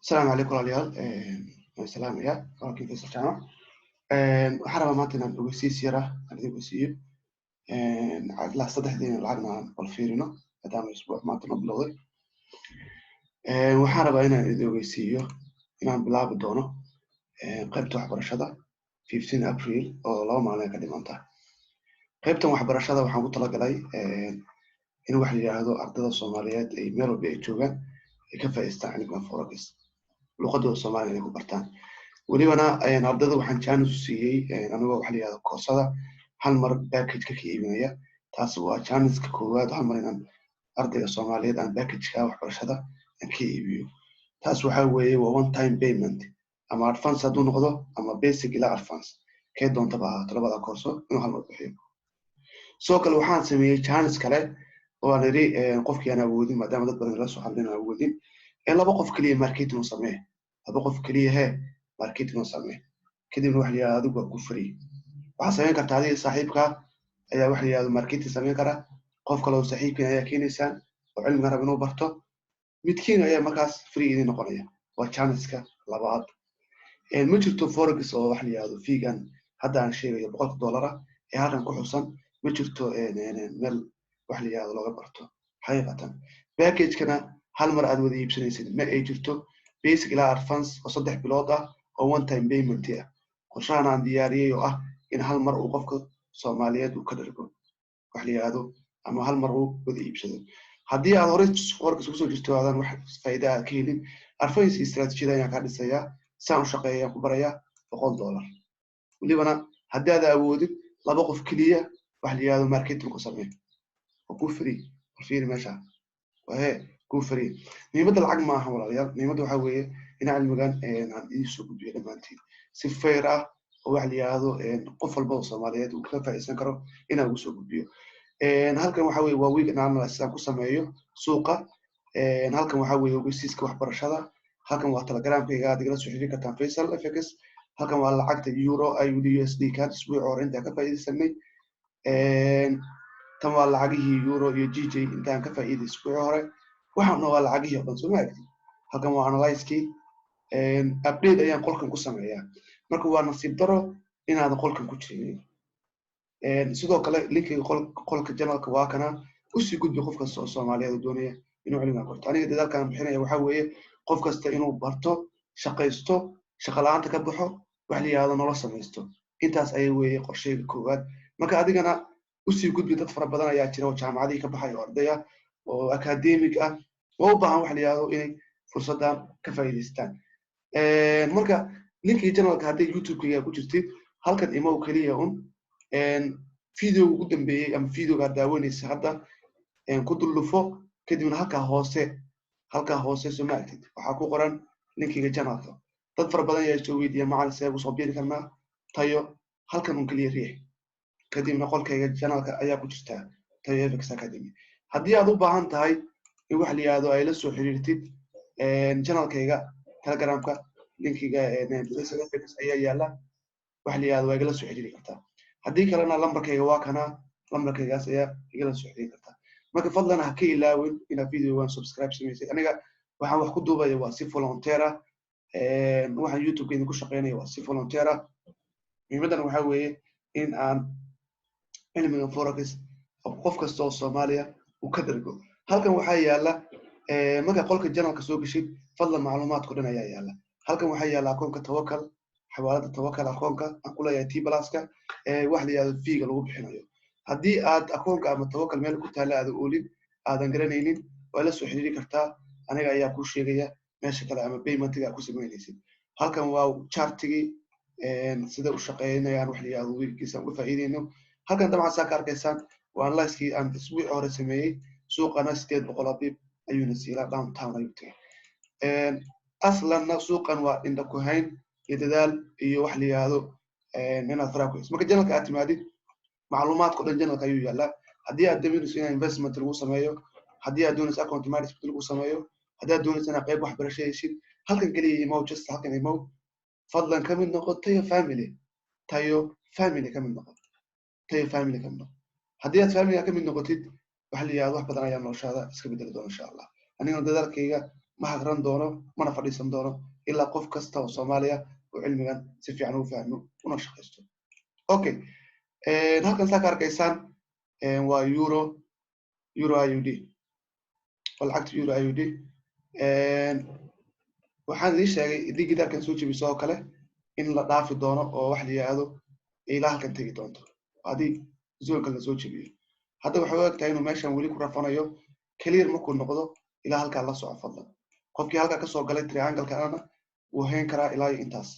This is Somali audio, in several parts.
السلام عليكم ولاليال السلام يا ولكن في الجامعة waxaan maanta inaan ogeysiis yar ah aan idin ogeysiiyo ilaa 3 diin lacagna aan bal fiirino maadaama isbuuc maanta la bilowday waxaan rabaa inaan idin ogeysiiyo inaan bilaabi doono qaybta waxbarashada 15 April oo 2 maalin ka dhimanta qaybtan waxbarashada waxaan ku talagalay in wax la yiraahdo ardayda Soomaaliyeed ay meel walba ay joogaan ay ka faa'iideystaan cilmiga forex luqadda Soomaaliga ay ku bartaan welibana ardayda waxaan chance u siiyay anigoo wax la yiraahdo koorsada hal mar package ka iibinaya taas waa chance ka koowaad hal mar inaan ardayga Soomaaliyeed aan package ka waxbarashada aan ka iibiyo taas waxa weeye waa one time payment ama advance haduu noqdo ama basic ila advance kee doonta baa labada koorso inuu hal mar bixiyo soo kale waxaan sameeyay chance kale oo aan iri qofkii aan awoodin maadaama dad badan la soo hadlin awoodin laba qof kaliya marketing u sameey laba qof kaliya marketing u sameey kadib wax la yiraahdo adigu ku free waxa sameyn kartaa adiga saaxiibka ayaa wax la yiraahdo marketing sameyn kara qof kale oo saaxiibkiina ayaa keenaysan oo cilmiga rab inuu barto midkiin ayaa markaas free idin noqonaya waa chance-ka labaad ma jirto forex oo wax la yiraahdo fiigan hadda aan sheegayo $100 ee halkan ku xusan ma jirto meel wax la yiraahdo looga barto xaqiiqatan package-kana hal mar aad wada iibsanaysid ma ay jirto basic ila advance oo 3 bilood ah oo one time payment ah qorshahan aan diyaariyay oo ah in hal mar uu qofka Soomaaliyeed uu ka dhargo wax la yiraahdo ama hal mar uu wada iibsado haddii aad hore forex ku soo jirto aadan wax faa'iido ah ka helin advance strategy ayaan ka dhisayaa saan u shaqeeyaa ku baraya $100 welibana haddii aad awoodid laba qof kaliya wax la yiraahdo marketing ku sameey oo ku free fiir meesha ku free niimada lacag ma aha walaalayaal niimada waxa weeye in cilmigan aan idin soo gudbiyo dhamaantiin si fair ah oo wax la yiraahdo qof walba oo Soomaaliyeed uu ka faa'iideysan karo inaan ugu soo gudbiyo halkan waxa weeye waa week analysis aan ku sameeyo suuqa halkan waxa weeye ogeysiiska waxbarashada halkan waa telegramkayga aad igala soo xiriiri kartaan Faisal FX halkan waa lacagta euro AUD USD ka isbuuc hore inta ka faa'iideysanay tan waa lacagihii euro iyo GJ intaan ka faa'iideysay isbuuc hore waxaan waa lacagihii oo dhan soo maagtay halkan waa analyze-kii update ayaan qolkan ku sameeyaa marka waa nasiib daro inaad qolkan ku jirin sidoo kale linkiga qolka channelka waa kana u sii gudbi qof kasta oo Soomaaliyeed doonaya inuu cilmiga barto aniga dadaalkan bixinaya waxa weeye qof kasta inuu barto shaqaysto shaqo la'aanta ka baxo wax la yiraahdo nolol samaysto intaas ay weeye qorsheyga koowaad marka adigana u sii gudbi dad fara badan ayaa jira oo jaamacadii ka baxay oo ardaya oo academic ah oo u baahan wax la yiraahdo inay fursadan ka faa'iideystaan marka linkiga channelka haddii YouTube-ka ku jirtid halkan imo kaliya video ugu dambeeyay ama video-ga daawanaysa hadda ku dulufo kadibna halka hoose soo maagtid waxa ku qoran linkiga channelka dad fara badan ayaa soo weydiiyay macallin seegu soo biiri karnaa tayo halkan kaliya riix kadibna qolkayga channelka ayaa ku jirta tayo FX Academy haddii aad u baahan tahay in wax la yiraahdo ay la soo xiriirtid channelkayga telegramka linkiga FX ayaa yaala wax la yiraahdo way igala soo xiriiri kartaa haddii kalena lambarkayga waa kana lambarkaygaas ayaa igala soo xiriiri kartaa marka fadlan ha ka ilaawin inaad video-gan subscribe sameysay aniga waxaan wax ku duubaya waa si volunteer ah waxaan YouTube-ka idinku shaqeynaya waa si volunteer ah muhiimadan waxa weeye in aan cilmiga forex qof kasta oo Soomaaliya uu ka dargo halkan waxaa yaala marka qolka channelka soo gashid fadlan macluumaadku dhan ayaa yaala halkan waxaa yaala akoonka Tawakkal xawaalada Tawakkal akoonka aan ku leeyahay T+ka wax la yiraahdo fee-ga lagu bixinayo haddii aad akoonka ama Tawakkal meel ku taala aad oolin aadan garanaynin waa la soo xiriiri kartaa aniga ayaa ku sheegaya meesha kale ama payment-ga ku sameynaysid halkan waa chart-igi sida u shaqeynayaan wax la yiraahdo wiilkiisa uga faa'iideyno halkan dabcan saa ka arkaysaan waa analyze-kii aan isbuuc hore sameeyay suuqana 800 abib ayuuna siilaa downtown ayuu tagay aslanna suuqan waa inda ku hayn iyo dadaal iyo wax la yiraahdo inaad faraha ku hayso marka channelka aad timaadid macluumaadka dhan channelka ayuu yaalaa haddii aad doonayso in investment lagu sameeyo haddii aad doonayso account management lagu sameeyo haddii aad doonayso inaad qayb waxbarasho heshid halkan kaliya imo just halkan imo fadlan ka mid noqo tayo family ka mid noqo tayo family ka mid noqo haddii aad family ka mid noqotid wax la yiraahdo wax badan ayaa noloshaada iska bedeli doona insha Allah anigana dadaalkayga ma hagran doono mana fadhiisan doono ilaa qof kasta oo Soomaaliya oo cilmigan si fiican u fahmo una shaqeysto. Okay, halkan saa ka arkaysaan waa euro IUD oo lacagta euro IUD. waxaan idin sheegay haddii gidaarkan soo jebiso oo kale in la dhaafi doono oo wax la yiraahdo ilaa halkan tegi doonto haddii zoonka la soo jebiyo. hadda waxay u egtahay inuu meeshan weli ku rafanayo clear markuu noqdo ilaa halkaa la soco fadlan. qofkii halkaa kasoo galay triangle-kana wuu hayn karaa ilaa iyo intaas.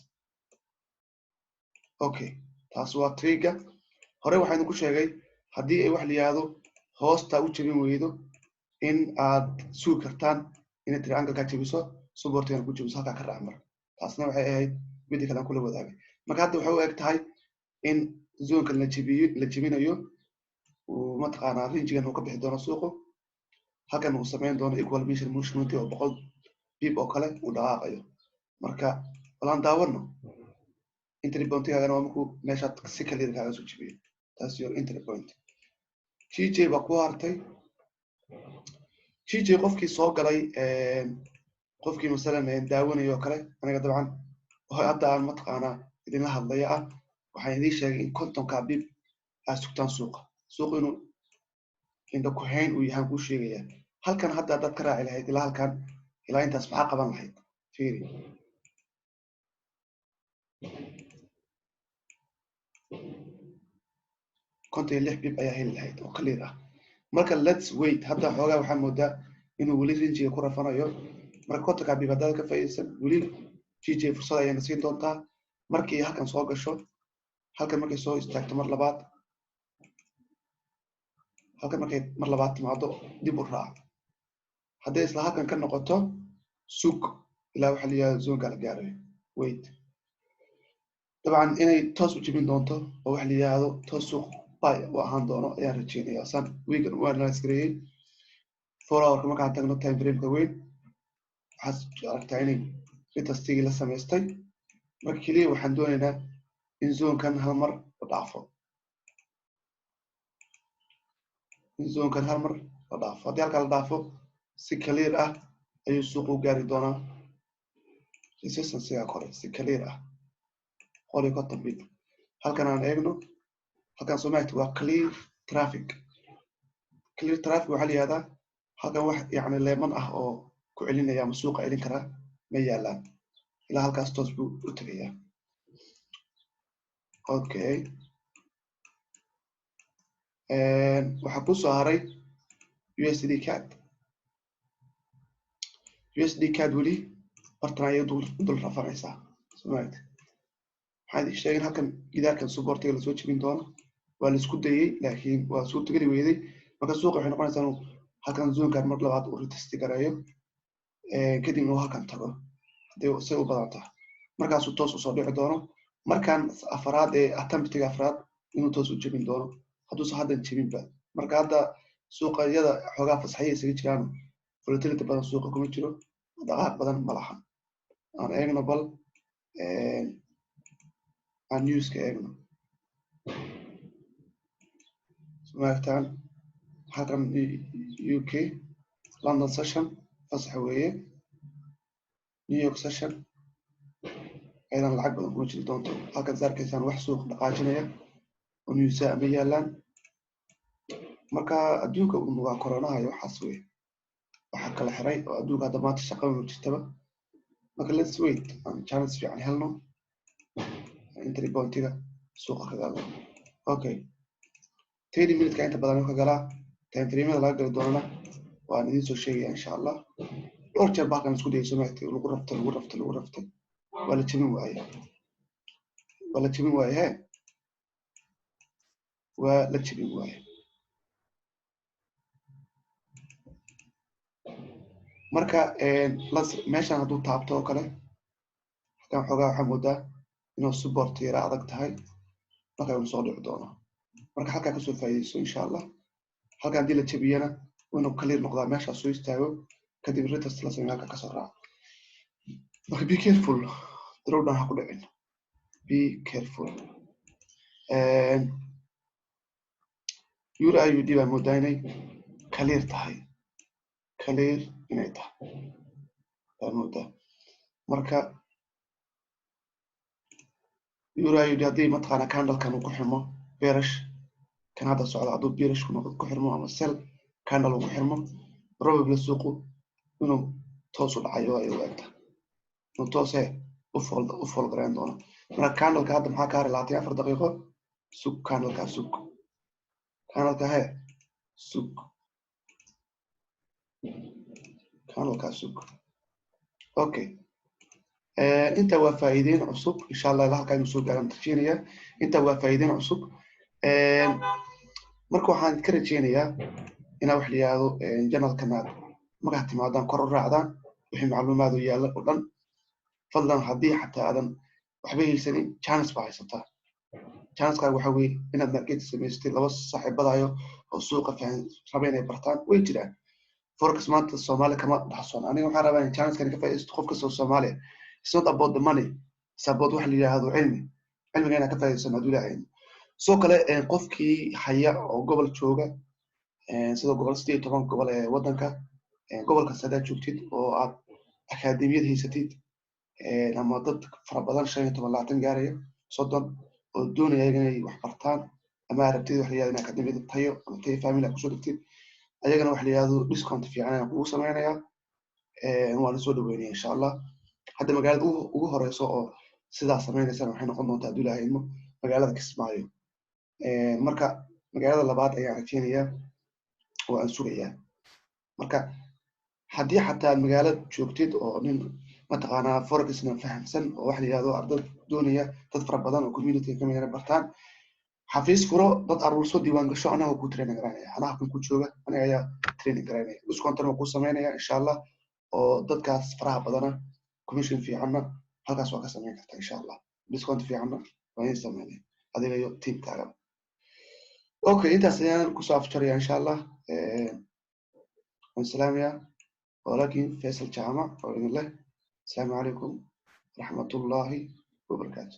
okay, taas waa triga. hore waxaan ku sheegay haddii ay wax la yiraahdo hoosta u jebin weydo in aad sugi kartaan inay triangle-ka jebiso supportana ku jebiso halkaa ka raac mar. taasna waxay ahayd midii kale aan kula wadaagay. marka hadda waxay u eg tahay in zoonka la jebinayo uu mataqaanaa range-gan uu ka bixi doono suuqu. halkan uu samayn doono equal measurement oo 100 pip oo kale uu dhaqaaqayo. marka walaan daawano entry point-gaagana waa markuu meeshaad si clear kaaga soo jebiyo. taas your entry point. GJ baa ku hartay. GJ qofkii soo galay qofkii masalan daawanayo oo kale aniga dabcan hadda aan mataqaanaa idinla hadlaya ah waxaan idiin sheegay in 50 pip aad sugtaan suuqa inuu inta ku hayn uu yahay ku sheegaya. halkan hadda dad ka raaci lahayd ilaa halkan ilaa intaas maxaa qaban lahayd fiiri. konton 6 pip ayaa heli lahayd oo clear ah. marka let's wait. hadda xoogaa waxaa moodaa inuu weli range ku rafanayo. marka 50 pip hadda ka faa'iideysan weli GJ fursad ayay siin doontaa markii halkan soo gasho. halkan markay soo istaagto mar labaad halkan markay mar labaad timaado dib u raac. hadday isla halkan ka noqoto sug ilaa waxa la yiraahdo zoonka la gaarayo. wait, dabcan inay toos u jebin doonto oo waxa la yiraahdo toos suuq buy u ahaan doono ayaan rajeynayaa. san weekend waa analyze gareeyay 4 hour markaan tagno time frame-ka weyn waxaad aragtaa inay retestigii la samaystay. marka keliya waxaan doonaynaa in zoonkan hal mar la dhaafo. haddii halkaa la dhaafo si clear ah ayuu suuq u gaari doonaa resistance-ga kore si clear ah 150 pip. halkan aan eegno halkan Soomaaliya waa clear traffic. clear traffic waxaa la yiraahdaa halkan wax yacni leeman ah oo ku celinaya ama suuqa celin kara ma yaalaan ilaa halkaas toos buu u tagayaa. okay, waxaa ku soo haray USD CAD weli bartan ayay dul rafanaysaa Soomaaliya. waxaan idin sheegay halkan gidaarkan supportiga la soo jebin doono waa la isku dayay laakiin waa suurtageli weyday. marka suuqa waxay noqonaysaa inuu halkan zoonkan mar labaad uu retest gareeyo kadibna uu halkan tago haddii say u badan tahay markaasuu toos usoo dhici doono. markan afraad attemptiga afraad inuu toos u jebin doono hadduusan haddan jebinba. marka hadda suuqayada xoogaa fasaxaya isaga jiraan volatility badan suuqa kuma jiro dhaqaaq badan ma laha. aan eegno bal aan newska eegno. maagtaan halkan UK London session fasax weeye. New York session aydan lacag badan kuma jiri doonto. halkan saarkaysaan wax suuq dhaqaajinaya oo newsa ama yaalaan. marka adduunka waa koronaha iyo waxaas weeye waxaa kala xiray oo adduunka hadda maanta shaqada ma jirtaba. marka let's wait aan chance fiican helno entry point-ga suuqa ka galno. okay, 30 minutes-ka inta badan ka galaa time frame-da laga gali doonana waan idin soo sheegaya insha Allah. dhowr jeer baa kan isku dayay Soomaaliya lagu raftay waa la jebin waaye waa la jebin waaye. marka meeshan hadduu taabto oo kale halkan xoogaa waxaa moodaa inuu support yara adag tahay marka uu soo dhici doono. marka halkaa kasoo faa'iideyso insha Allah. halkan haddii la jebiyana inuu clear noqdaa meeshaas soo istaago kadib retest la sameeyo halka kasoo raaco. marka be careful drawdown ha ku dhicin. be careful. euro IUD baa moodaa inay clear tahay inay tahay moodaa marka yurayudi haddii mataqaana candlekan uu ku xirmo bearish kan hadda socda hadduu bearish ku xirmo ama sell candle uu ku xirmo probably suuqu inuu toos u dhacayo ay u egta inuu toose u fool garayn doono marka candleka hadda maxaa ka haray 24 daqiiqo sug candleka sug candleka he sug candleka sug okay inta waa faa'iideen cusub insha Allah halka aynu soo gaaran tarjiinaya inta waa faa'iideen cusub marka waxaan ka rajeynayaa inaa wax la yiraahdo janalkana magaca timaadaan kor u raacdaan wixii macluumaad u yaala oo dhan fadlan haddii xataa aadan waxba haysanin chance baa haysataa chance-ka waxa weeye inaad market samaystay laba saaxiibadayo oo suuqa rabeen inay bartaan way jiraan forex maanta Soomaali kama dhaxsoon aniga waxaan rabaa in chance-kan ka faa'iideysto qof kasta oo Soomaali it's not about the money it's about wax la yiraahdo cilmiga inaad ka faa'iideysan haduu ilaahay soo kale qofkii haya oo gobol jooga sida gobol 18 gobol ee wadanka gobolka Sadaad joogtid oo aad akaademiyad haysatid ama dad fara badan 15 gaaraya 30 oo doonaya inay wax bartaan ama aragtida wax la yiraahdo akaademiyad tayo ama tayo family ku soo dhigtid ayagana wax la yiraahdo discount fiican ayaan kugu sameynaya waan soo dhaweynaya insha Allah hadda magaalada ugu horeyso oo sidaas sameynaysan waxay noqon doontaa haduu ilaahay ilmo magaalada Kismaayo marka magaalada labaad ayaan rajeynayaa oo aan sugayaa marka haddii xataa magaalada joogtid oo nin mataqaanaa forex-na fahamsan oo wax la yiraahdo arday doonaya dad fara badan oo community ka mid ah bartaan xafiis furo dad aruurso diiwaan gasho anaga ku training garanaya anaga kan ku jooga aniga ayaa training garanaya discount-na ku sameynaya insha Allah oo dadkaas faraha badana commission fiicanna halkaas waa ka sameyn kartaa insha Allah discount fiicanna waa in sameynaya adiga iyo teamkaaga okay intaas ayaan ku soo afjaraya insha Allah والسلام ولكن فيصل جامع السلام عليكم ورحمة الله وبركاته.